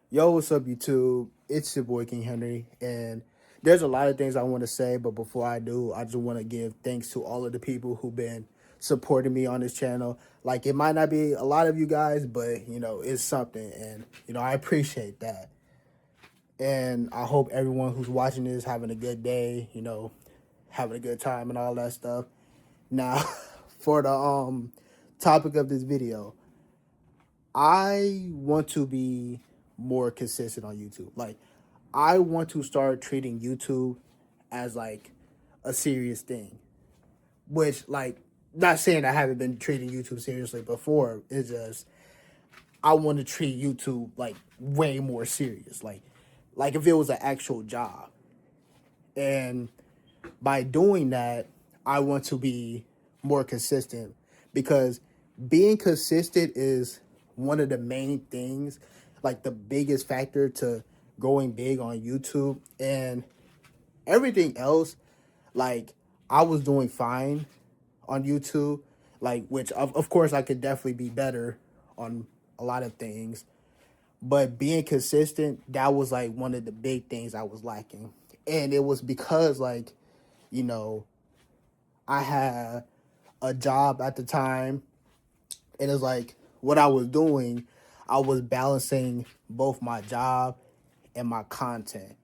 Yo, what's up, YouTube? It's your boy King Henry, and there's a lot of things I want to say, but before I do, I just want to give thanks to all of the people who've been supporting me on this channel. Like, it might not be a lot of you guys, but it's something, and I appreciate that. And I hope everyone who's watching this having a good day, having a good time and all that stuff. Now, for the topic of this video, I want to be more consistent on YouTube. Like, I want to start treating YouTube as like a serious thing. Which, like, not saying I haven't been treating YouTube seriously before. It's just I want to treat YouTube like way more serious. Like if it was an actual job. And by doing that, I want to be more consistent because being consistent is one of the main things, like the biggest factor to going big on YouTube. And everything else, like, I was doing fine on YouTube, like, which of course I could definitely be better on a lot of things. But being consistent, that was like one of the big things I was lacking. And it was because, like, you know, I had a job at the time, and it's like what I was doing, I was balancing both my job and my content.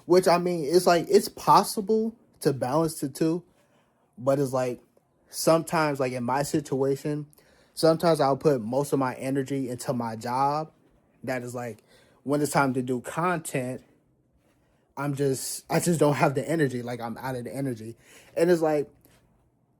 Which, I mean, it's like it's possible to balance the two, but it's like sometimes, like in my situation, sometimes I'll put most of my energy into my job. That is like when it's time to do content, I just don't have the energy. Like, I'm out of the energy. And it's like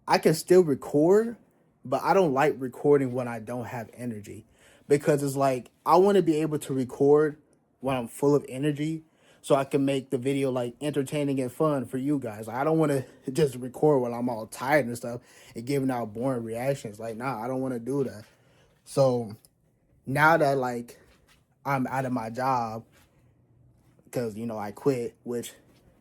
I can still record, but I don't like recording when I don't have energy, because it's like I want to be able to record when I'm full of energy so I can make the video like entertaining and fun for you guys. I don't want to just record when I'm all tired and stuff and giving out boring reactions. Like, nah, I don't want to do that. So now that, like, I'm out of my job because I quit, which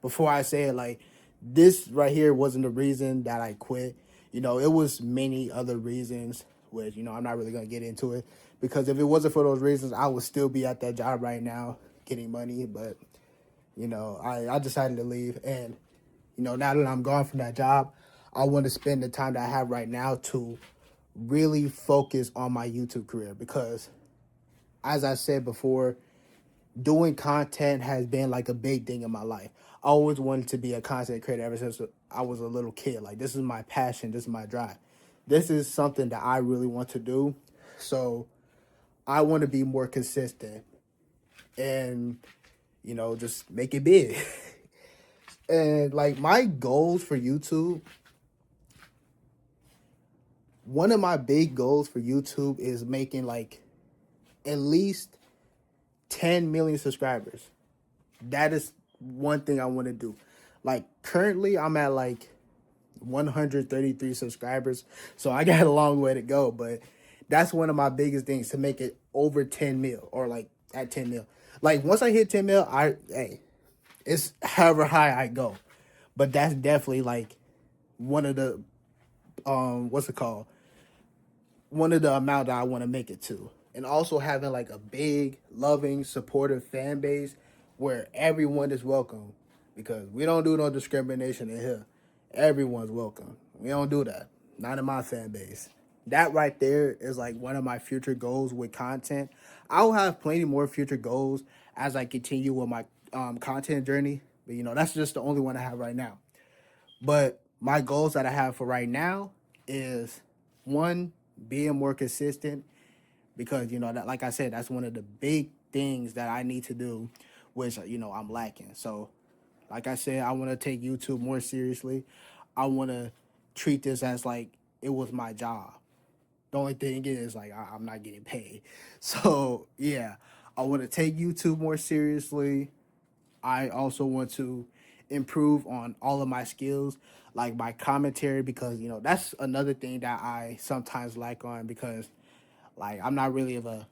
before I say it, like, this right here wasn't the reason that I quit. It was many other reasons, which I'm not really gonna get into it, because if it wasn't for those reasons, I would still be at that job right now getting money. But I decided to leave, and now that I'm gone from that job, I want to spend the time that I have right now to really focus on my YouTube career, because as I said before, doing content has been like a big thing in my life. I always wanted to be a content creator ever since I was a little kid. Like, this is my passion, this is my drive. This is something that I really want to do. So I want to be more consistent and just make it big. And like my goals for YouTube, one of my big goals for YouTube is making like at least 10 million subscribers. That is one thing I want to do. Like, currently I'm at like 133 subscribers, so I got a long way to go, but that's one of my biggest things, to make it over 10 mil, or like at 10 mil. Like, once I hit 10 mil, it's however high I go. But that's definitely like one of the what's it called? One of the amount that I want to make it to. And also having like a big, loving, supportive fan base where everyone is welcome, because we don't do no discrimination in here. Everyone's welcome. We don't do that. Not in my fan base. That right there is like one of my future goals with content. I'll have plenty more future goals as I continue with my content journey. But that's just the only one I have right now. But my goals that I have for right now is, one, being more consistent, because that, like I said, that's one of the big things that I need to do, which I'm lacking. So, like I said, I want to take YouTube more seriously. I want to treat this as like it was my job. The only thing is, like, I'm not getting paid. So yeah, I want to take YouTube more seriously. I also want to improve on all of my skills, like my commentary, because that's another thing that I sometimes lack on, because like I'm not really of a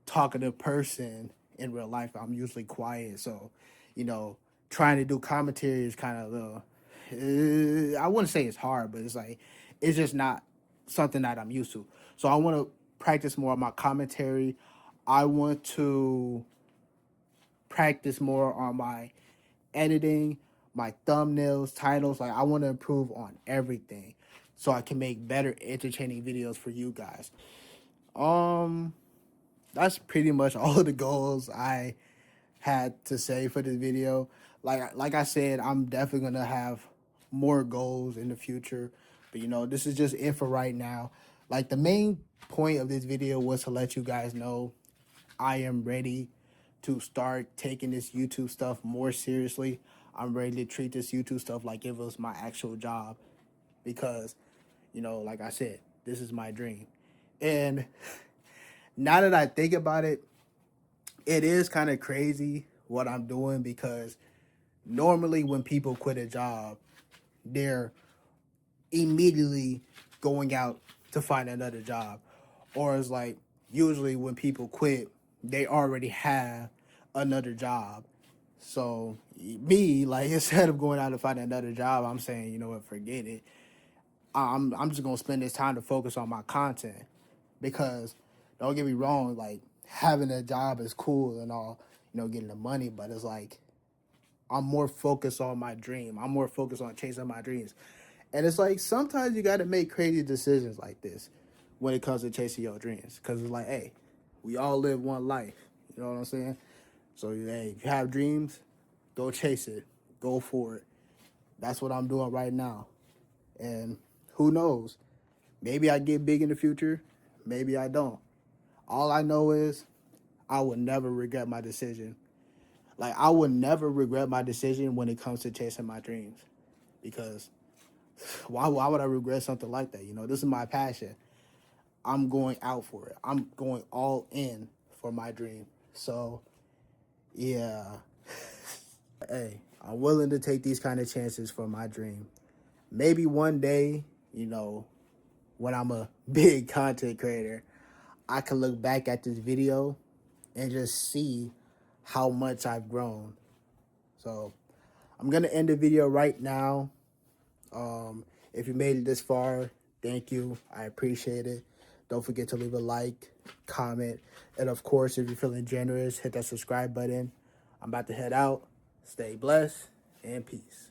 talkative person in real life. I'm usually quiet, so you know, trying to do commentary is kind of I wouldn't say it's hard, but it's like it's just not something that I'm used to. So I want to practice more of my commentary. I want to practice more on my editing, my thumbnails, titles. Like I want to improve on everything so I can make better entertaining videos for you guys. That's pretty much all of the goals I had to say for this video. Like I said, I'm definitely gonna have more goals in the future, but you know, this is just it for right now. Like the main point of this video was to let you guys know I am ready to start taking this YouTube stuff more seriously. I'm ready to treat this YouTube stuff like it was my actual job, because you know, like I said, this is my dream. And now that I think about it, it is kind of crazy what I'm doing, because normally when people quit a job, they're immediately going out to find another job. Or it's like usually when people quit, they already have another job. So me, like, instead of going out to find another job, I'm saying, you know what, forget it. I'm just gonna spend this time to focus on my content, because don't get me wrong, like having a job is cool and all, you know, getting the money, but it's like I'm more focused on my dream. I'm more focused on chasing my dreams. And it's like sometimes you got to make crazy decisions like this when it comes to chasing your dreams, because it's like, hey, we all live one life. You know what I'm saying? So hey, if you have dreams, go chase it, go for it. That's what I'm doing right now. And who knows? Maybe I get big in the future. Maybe I don't. All I know is I will never regret my decision. Like, I will never regret my decision when it comes to chasing my dreams. Because why would I regret something like that? You know, this is my passion. I'm going out for it. I'm going all in for my dream. So, yeah. Hey, I'm willing to take these kind of chances for my dream. Maybe one day, you know, when I'm a big content creator, I can look back at this video and just see how much I've grown. So I'm going to end the video right now. If you made it this far, thank you. I appreciate it. Don't forget to leave a like, comment, and of course, if you're feeling generous, hit that subscribe button. I'm about to head out. Stay blessed and peace.